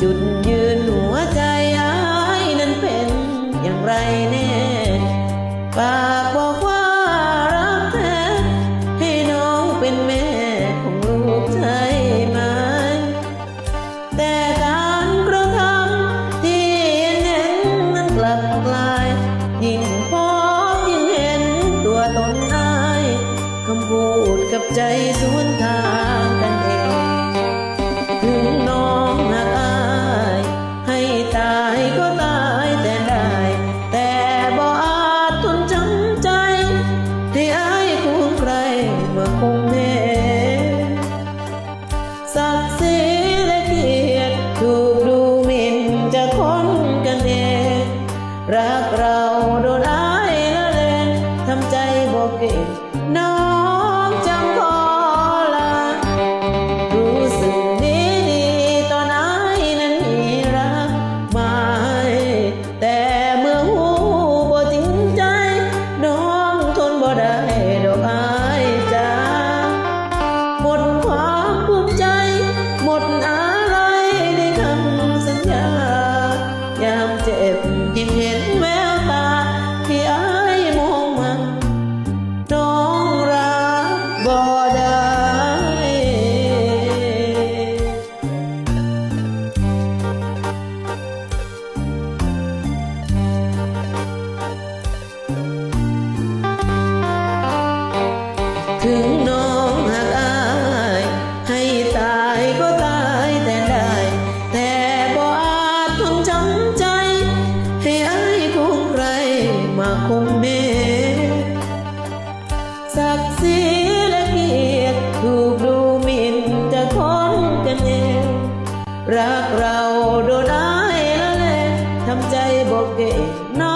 จุดยืนหัวใจอ้ายนั้นเป็นอย่างไรแน่ฝากบอกว่ารักแท้ให้น้องเป็นแม่ของลูกใช่ไหมแต่การกระทำที่เห็นนั้นกลับกลายยิ่งพบยิ่งเห็นตัวตนอ้ายคำพูดกับใจสวนทางกันเองถึงน้องหักอ้ายให้ตายก็ตายแต่ได้แต่บ่อาจทนจำใจให้อ้ายควงใครมาคงแน่ศักดิ์ศรีและเกียรติถูกดูหมิ่นจะคนกันเองรักเราโดนอ้ายละเลงทำใจบ่เก่งน้องจำขอลารู้สึกดีตอนอ้ายนั้นมีรักใหม่แต่เมื่อหูบ่จริงใจน้องทนบ่ได้ดอกอ้ายจ้าหมดความภูมิใจหมดอะไรในคำสัญญายามเจ็บยิ่งเห็นแววตาที่อ้ายมองมันน้องรักบ่ได้ถึงน้องหักอ้ายให้ตายก็ตายแต่ได้แต่บ่อาจทนจำใจให้อ้ายคงใครมาคงแม่ศักดิ์ศรีและเกียรติถูกดูหมิ่นจะคนกันเองรักเราโดนอ้ายละเลงทำใจบ่เก่งน้